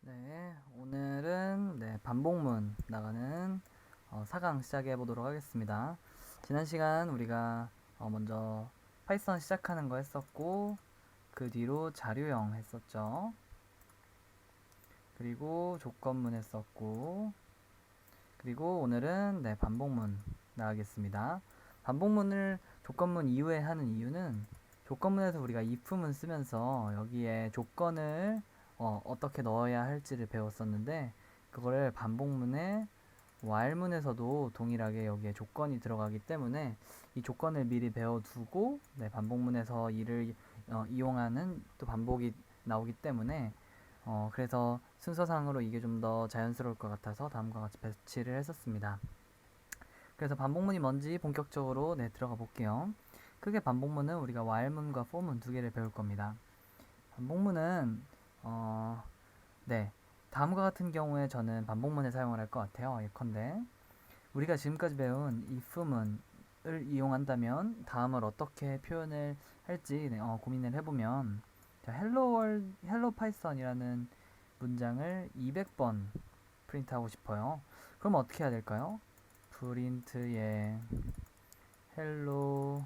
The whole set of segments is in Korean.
네, 오늘은 반복문 나가는 4강 시작해 보도록 하겠습니다. 지난 시간 우리가 먼저 파이썬 시작하는 거 했었고, 그 뒤로 자료형 했었죠. 그리고 조건문 했었고, 그리고 오늘은 반복문 나가겠습니다. 반복문을 조건문 이후에 하는 이유는 조건문에서 우리가 if문 쓰면서 여기에 조건을 떻게 넣어야 할지를 배웠었는데, 그거를 반복문에 while문에서도 동일하게 여기에 조건이 들어가기 때문에 이 조건을 미리 배워두고 반복문에서 이를 이용하는 또 반복이 나오기 때문에 그래서 순서상으로 이게 좀 더 자연스러울 것 같아서 다음과 같이 배치를 했었습니다. 그래서 반복문이 뭔지 본격적으로 들어가 볼게요. 크게 반복문은 우리가 while문과 for문 두 개를 배울 겁니다. 반복문은 다음과 같은 경우에 저는 반복문을 사용을 할 것 같아요. 예컨대 우리가 지금까지 배운 if문을 이용한다면 다음을 어떻게 표현을 할지 고민을 해보면, 자, hello python이라는 문장을 200번 프린트하고 싶어요. 그럼 어떻게 해야 될까요? 프린트에 hello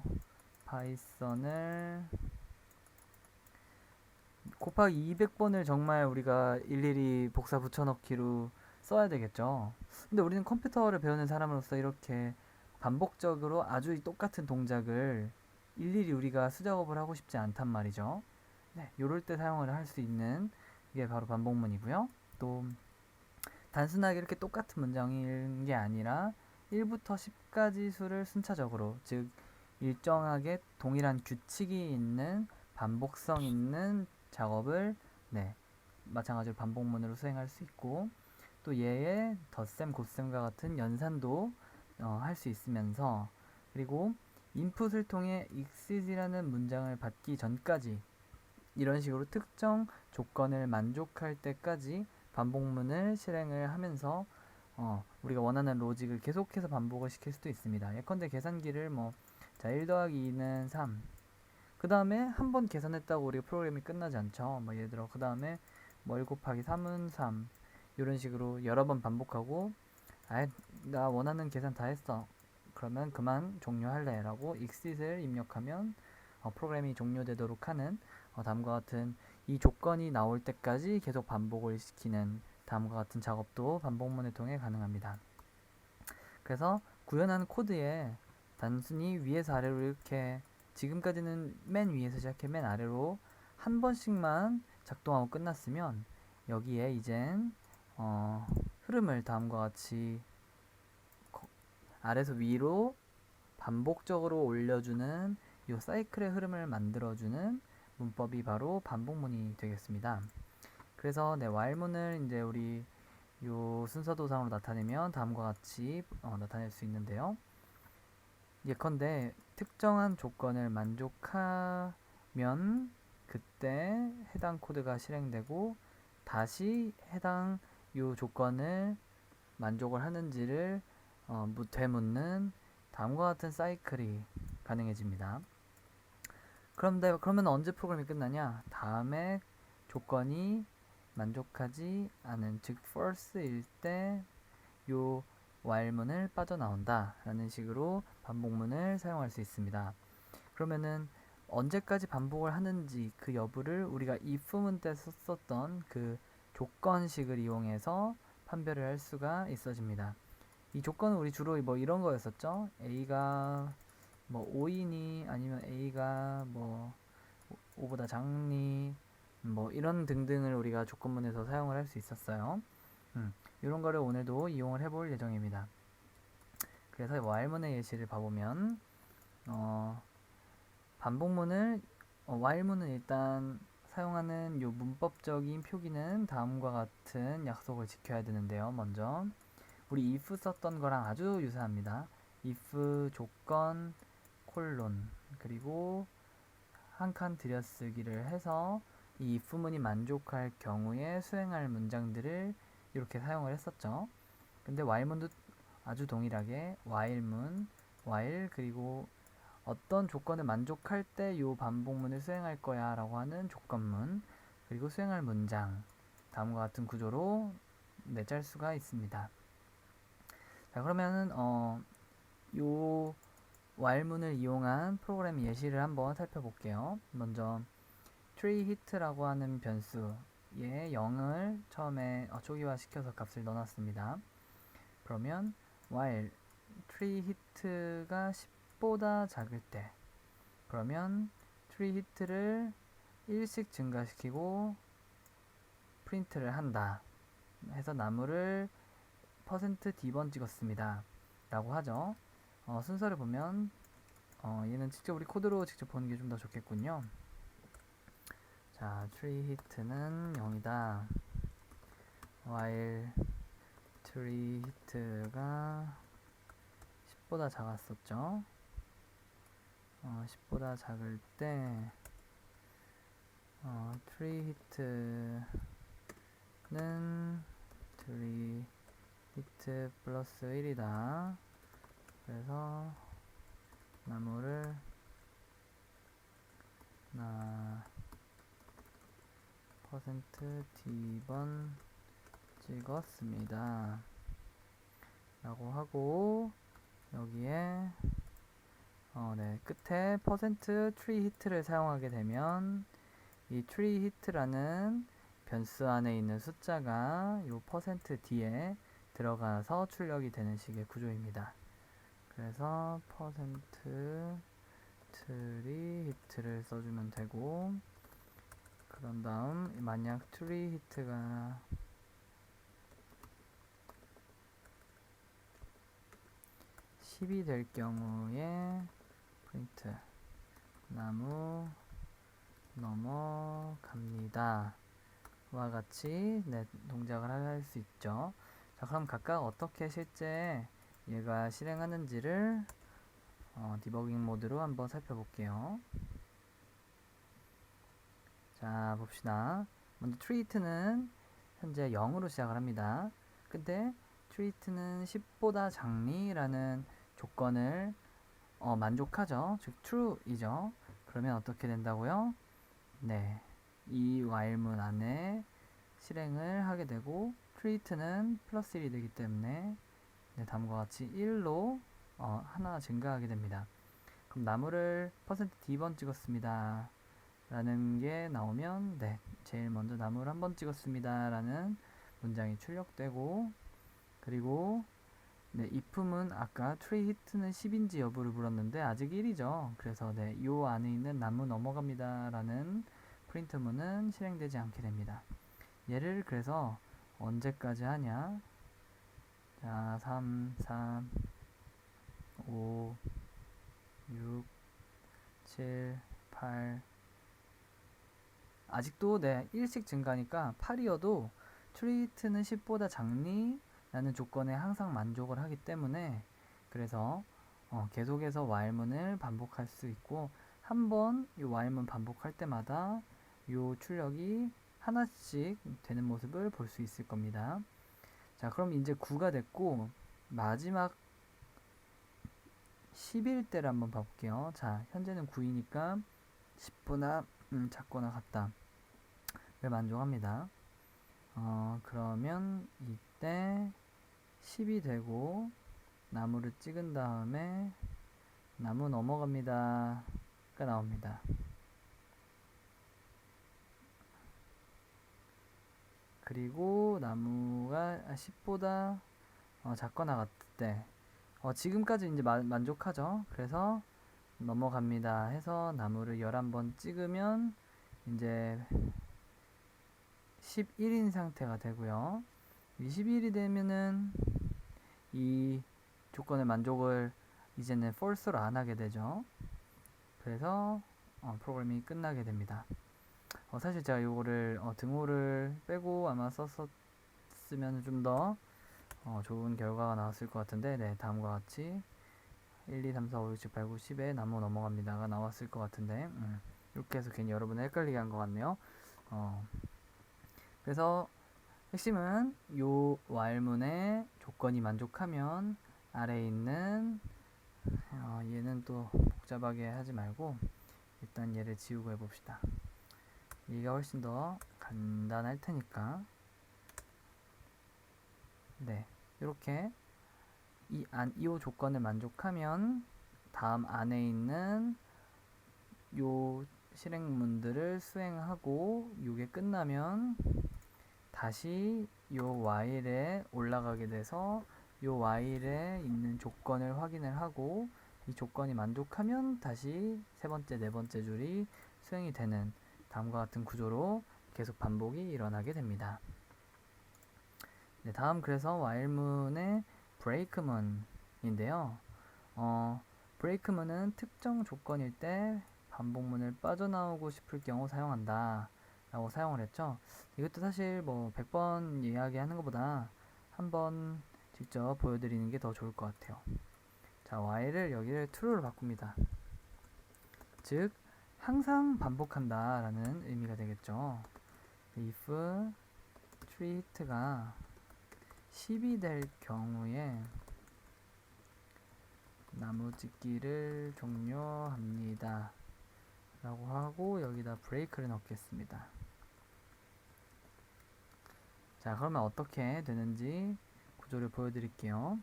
python을 곱하기 200번을 정말 우리가 일일이 복사 붙여넣기로 써야 되겠죠. 근데 우리는 컴퓨터를 배우는 사람으로서 이렇게 반복적으로 아주 똑같은 동작을 일일이 우리가 수작업을 하고 싶지 않단 말이죠. 네, 요럴 때 사용을 할 수 있는 게 바로 반복문이고요. 또 단순하게 이렇게 똑같은 문장인 게 아니라 1부터 10까지 수를 순차적으로, 즉 일정하게 동일한 규칙이 있는 반복성 있는 작업을 마찬가지로 반복문으로 수행할 수 있고, 또 얘의 덧셈, 곱셈과 같은 연산도 할 수 있으면서, 그리고 인풋을 통해 exit이라는 문장을 받기 전까지 이런 식으로 특정 조건을 만족할 때까지 반복문을 실행을 하면서 우리가 원하는 로직을 계속해서 반복을 시킬 수도 있습니다. 예컨대 계산기를 자, 1 더하기 2는 3. 그 다음에 한 번 계산했다고 우리가 프로그램이 끝나지 않죠. 예를 들어 그 다음에 1 곱하기 3은 3. 이런 식으로 여러 번 반복하고, 나 원하는 계산 다 했어. 그러면 그만 종료할래 라고 exit을 입력하면 프로그램이 종료되도록 하는 다음과 같은 이 조건이 나올 때까지 계속 반복을 시키는 다음과 같은 작업도 반복문을 통해 가능합니다. 그래서 구현한 코드에 단순히 위에서 아래로 이렇게, 지금까지는 맨 위에서 시작해 맨 아래로 한 번씩만 작동하고 끝났으면, 여기에 이젠 흐름을 다음과 같이 아래서 위로 반복적으로 올려주는 이 사이클의 흐름을 만들어주는 문법이 바로 반복문이 되겠습니다. 그래서 while문을 이제 우리 요 순서도상으로 나타내면 다음과 같이 나타낼 수 있는데요. 예컨대 특정한 조건을 만족하면 그때 해당 코드가 실행되고, 다시 해당 요 조건을 만족을 하는지를 되묻는 다음과 같은 사이클이 가능해집니다. 그러면 언제 프로그램이 끝나냐? 다음에 조건이 만족하지 않은, 즉 false일 때 요 while문을 빠져나온다 라는 식으로 반복문을 사용할 수 있습니다. 그러면은 언제까지 반복을 하는지 그 여부를 우리가 if문 때 썼던 그 조건식을 이용해서 판별을 할 수가 있어집니다. 이 조건은 우리 주로 이런 거였었죠. a가 5이니 아니면 a가 5보다 작니, 이런 등등을 우리가 조건문에서 사용을 할 수 있었어요. 이런 거를 오늘도 이용을 해볼 예정입니다. 그래서 while문의 예시를 봐보면 반복문을 while문은 일단 사용하는 요 문법적인 표기는 다음과 같은 약속을 지켜야 되는데요. 먼저 우리 if 썼던 거랑 아주 유사합니다. if 조건 콜론, 그리고 한 칸 들여쓰기를 해서 이 if문이 만족할 경우에 수행할 문장들을 이렇게 사용을 했었죠. 근데 while문도 아주 동일하게 while문, while, 그리고 어떤 조건을 만족할 때 이 반복문을 수행할 거야 라고 하는 조건문, 그리고 수행할 문장, 다음과 같은 구조로 짤 수가 있습니다. 자, 그러면은 요 while문을 이용한 프로그램 예시를 한번 살펴볼게요. 먼저 treeHit라고 하는 변수에 0을 처음에 초기화 시켜서 값을 넣어놨습니다. 그러면 while treeHit가 10보다 작을 때, 그러면 treeHit를 1씩 증가시키고 프린트를 한다 해서 나무를 %d번 찍었습니다 라고 하죠. 순서를 보면 얘는 직접 우리 코드로 직접 보는 게 좀 더 좋겠군요. 자, treeHit는 0이다. while treeHit가 10보다 작았었죠. 10보다 작을 때 treeHit는 treeHit 플러스 1이다. 그래서 나무를 %d번 찍었습니다 라고 하고, 여기에 끝에 %treehit를 사용하게 되면 이 treehit라는 변수 안에 있는 숫자가 요 %d에 들어가서 출력이 되는 식의 구조입니다. 그래서 %treehit를 써주면 되고, 그런 다음 만약 treehit가 10이 될 경우에 프린트 나무 넘어갑니다 와 같이 동작을 할 수 있죠. 자, 그럼 각각 어떻게 실제 얘가 실행하는지를 디버깅 모드로 한번 살펴볼게요. 자, 봅시다. 먼저 treat는 현재 0으로 시작을 합니다. 근데 treat는 10보다 작니라는 조건을 만족하죠. 즉 true이죠. 그러면 어떻게 된다고요? 네, 이 while문 안에 실행을 하게 되고 treat는 플러스 1이 되기 때문에 다음과 같이 1로 하나 증가하게 됩니다. 그럼 나무를 %d번 찍었습니다 라는 게 나오면 제일 먼저 나무를 한번 찍었습니다 라는 문장이 출력되고, 그리고 if은 아까 treehit는 10인지 여부를 물었는데 아직 1이죠. 그래서 요 안에 있는 나무 넘어갑니다 라는 프린트문은 실행되지 않게 됩니다. 얘를 그래서 언제까지 하냐? 자, 3, 5, 6, 7, 8. 아직도 1씩 증가니까 8이어도 treat는 10보다 작니? 라는 조건에 항상 만족을 하기 때문에, 그래서 계속해서 while문을 반복할 수 있고, 한번 이 while문 반복할 때마다 이 출력이 하나씩 되는 모습을 볼 수 있을 겁니다. 자, 그럼 이제 9가 됐고 마지막 10일 때를 한번 봐볼게요. 자, 현재는 9이니까 10보다 작거나 같다 를 만족합니다. 그러면 이때 10이 되고 나무를 찍은 다음에 나무 넘어갑니다 가 나옵니다. 그리고 나무가 10보다 작거나 같을 때 지금까지 이제 만족하죠. 그래서 넘어갑니다 해서 나무를 11번 찍으면 이제 11인 상태가 되고요. 21이 되면은 이 조건의 만족을 이제는 false로 안 하게 되죠. 그래서 프로그램이 끝나게 됩니다. 사실 제가 이거를 등호를 빼고 아마 썼으면 좀 더 좋은 결과가 나왔을 것 같은데, 다음과 같이 1, 2, 3, 4, 5, 6, 7, 8, 9, 10에 나무 넘어갑니다가 나왔을 것 같은데, 이렇게 해서 괜히 여러분을 헷갈리게 한 것 같네요. 그래서 핵심은 요 while문의 조건이 만족하면 아래에 있는 얘는 또 복잡하게 하지 말고 일단 얘를 지우고 해봅시다. 얘가 훨씬 더 간단할 테니까. 이렇게 이 조건을 만족하면 다음 안에 있는 요 실행문들을 수행하고 요게 끝나면 다시 요 while에 올라가게 돼서 요 while에 있는 조건을 확인을 하고 이 조건이 만족하면 다시 세 번째, 네 번째 줄이 수행이 되는 다음과 같은 구조로 계속 반복이 일어나게 됩니다. 네, 다음 그래서 while문의 break문인데요. break문은 특정 조건일 때 반복문을 빠져나오고 싶을 경우 사용한다 라고 사용을 했죠. 이것도 사실 뭐 100번 이야기하는 것보다 한번 직접 보여드리는 게 더 좋을 것 같아요. 자, while을 여기를 true로 바꿉니다. 즉 항상 반복한다 라는 의미가 되겠죠. if tree hit가 10이 될 경우에 나무짓기를 종료합니다 라고 하고 여기다 브레이크를 넣겠습니다. 자, 그러면 어떻게 되는지 구조를 보여드릴게요.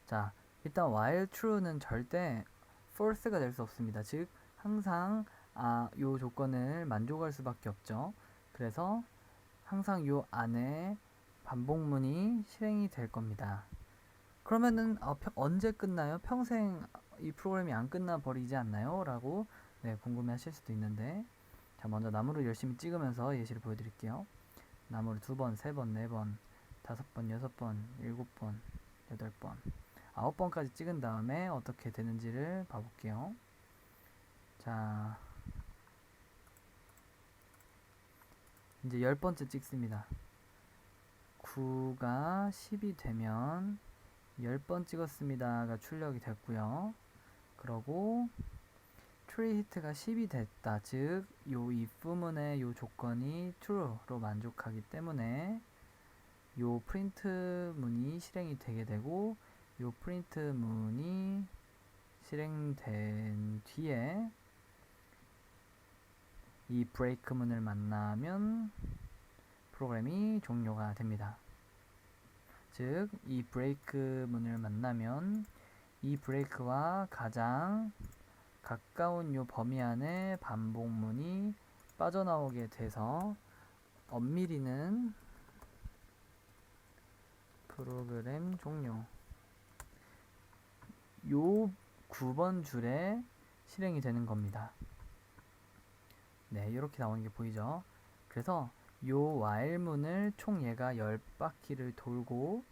자, 일단 while true는 절대 false가 될 수 없습니다. 즉 항상 요 조건을 만족할 수밖에 없죠. 그래서 항상 요 안에 반복문이 실행이 될 겁니다. 그러면은 언제 끝나요? 평생 이 프로그램이 안 끝나 버리지 않나요? 라고 궁금해 하실 수도 있는데, 자, 먼저 나무를 열심히 찍으면서 예시를 보여드릴게요. 나무를 2번, 3번, 4번, 5번, 6번, 7번, 8번, 9번까지 찍은 다음에 어떻게 되는지를 봐볼게요. 자, 이제 10번째 찍습니다. 9가 10이 되면 10번 찍었습니다가 출력이 됐고요. 그러고 tree hit가 10이 됐다. 즉, 요 if문의 요 조건이 true로 만족하기 때문에 요 print 문이 실행이 되게 되고 요 print 문이 실행된 뒤에 이 break 문을 만나면 프로그램이 종료가 됩니다. 즉, 이 break 문을 만나면 이 break와 가장 가까운 요 범위 안에 반복문이 빠져나오게 돼서 엄밀히는 프로그램 종료. 요 9번 줄에 실행이 되는 겁니다. 네, 이렇게 나오는 게 보이죠? 그래서 요 while문을 총 얘가 10바퀴를 돌고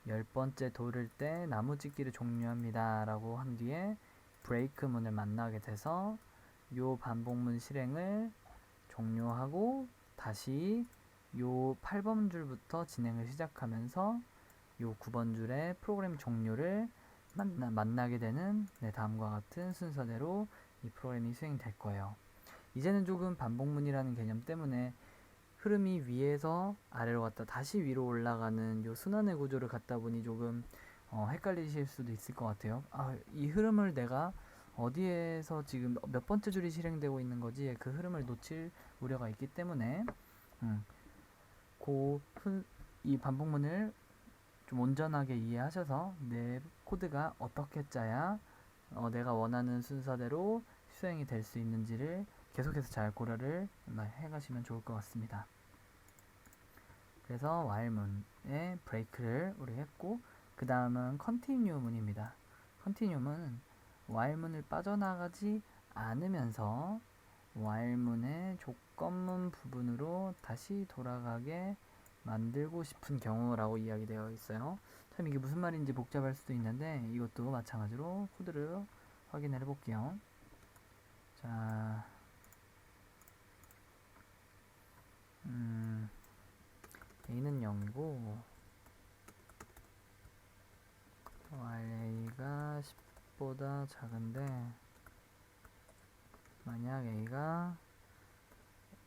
10번째 돌을 때 나무짓기를 종료합니다 라고 한 뒤에 break문을 만나게 돼서 요 반복문 실행을 종료하고 다시 요 8번 줄부터 진행을 시작하면서 요 9번 줄의 프로그램 종료를 만나게 되는 다음과 같은 순서대로 이 프로그램이 수행될 거예요. 이제는 조금 반복문이라는 개념 때문에 흐름이 위에서 아래로 갔다 다시 위로 올라가는 요 순환의 구조를 갖다 보니 조금 헷갈리실 수도 있을 것 같아요. 이 흐름을 내가 어디에서 지금 몇 번째 줄이 실행되고 있는 거지 그 흐름을 놓칠 우려가 있기 때문에 이 반복문을 좀 온전하게 이해하셔서 내 코드가 어떻게 짜야 내가 원하는 순서대로 수행이 될 수 있는지를 계속해서 잘 고려를 해가시면 좋을 것 같습니다. 그래서 while문의 break를 우리 했고, 그 다음은 continue 문입니다. continue는 while문을 빠져나가지 않으면서 while문의 조건문 부분으로 다시 돌아가게 만들고 싶은 경우라고 이야기되어 있어요. 참 이게 무슨 말인지 복잡할 수도 있는데 이것도 마찬가지로 코드를 확인을 해볼게요. 자, a는 0이고 a가 10보다 작은데 만약 a가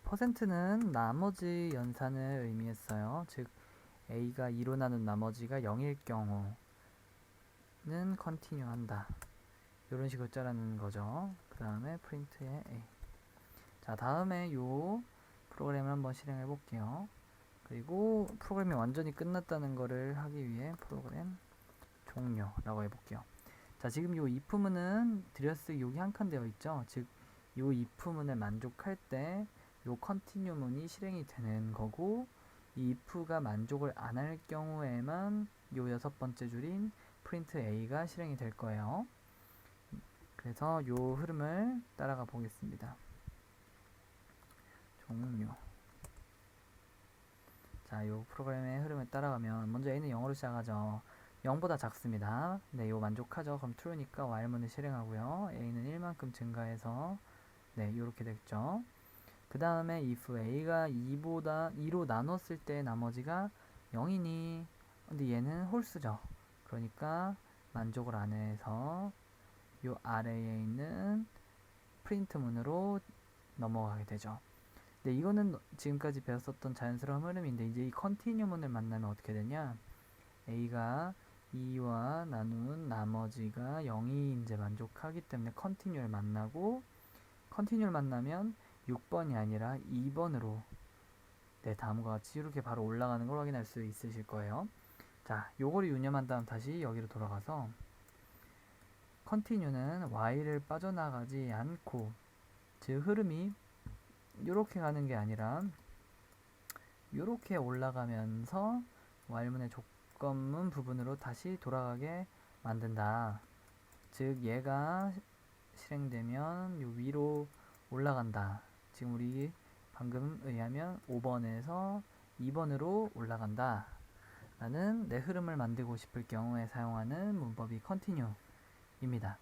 %는 나머지 연산을 의미했어요. 즉 a가 2로 나눈 나머지가 0일 경우는 continue 한다. 이런 식으로 짜라는 거죠. 그 다음에 print에 a. 자, 다음에 요 프로그램을 한번 실행해 볼게요. 그리고 프로그램이 완전히 끝났다는 거를 하기 위해 프로그램 종료라고 해볼게요. 자, 지금 요 if문은 들여쓰기 여기 한 칸 되어 있죠. 즉, 요 if문을 만족할 때 요 continue문이 실행이 되는 거고, 이 if가 만족을 안 할 경우에만 요 여섯 번째 줄인 print a가 실행이 될 거예요. 그래서 요 흐름을 따라가 보겠습니다. 종료. 자, 요 프로그램의 흐름을 따라가면 먼저 a는 0으로 시작하죠. 0보다 작습니다. 네, 요 만족하죠. 그럼 true니까 while문을 실행하고요. a는 1만큼 증가해서 네, 요렇게 됐죠. 그 다음에 if a가 2로 나눴을 때 나머지가 0이니, 근데 얘는 홀수죠. 그러니까 만족을 안 해서 요 아래에 있는 프린트문으로 넘어가게 되죠. 네, 이거는 지금까지 배웠었던 자연스러운 흐름인데, 이제 이 컨티뉴문을 만나면 어떻게 되냐? a가 2와 나눈 나머지가 0이 이제 만족하기 때문에 컨티뉴를 만나고, 컨티뉴를 만나면 6번이 아니라 2번으로 네, 다음과 같이 이렇게 바로 올라가는 걸 확인할 수 있으실 거예요. 자, 요거를 유념한 다음 다시 여기로 돌아가서 컨티뉴는 while을 빠져나가지 않고, 즉 흐름이 이렇게 가는 게 아니라 이렇게 올라가면서 while문의 조건문 부분으로 다시 돌아가게 만든다. 즉 얘가 실행되면 요 위로 올라간다. 지금 우리 방금 의하면 5번에서 2번으로 올라간다 라는 내 흐름을 만들고 싶을 경우에 사용하는 문법이 continue입니다.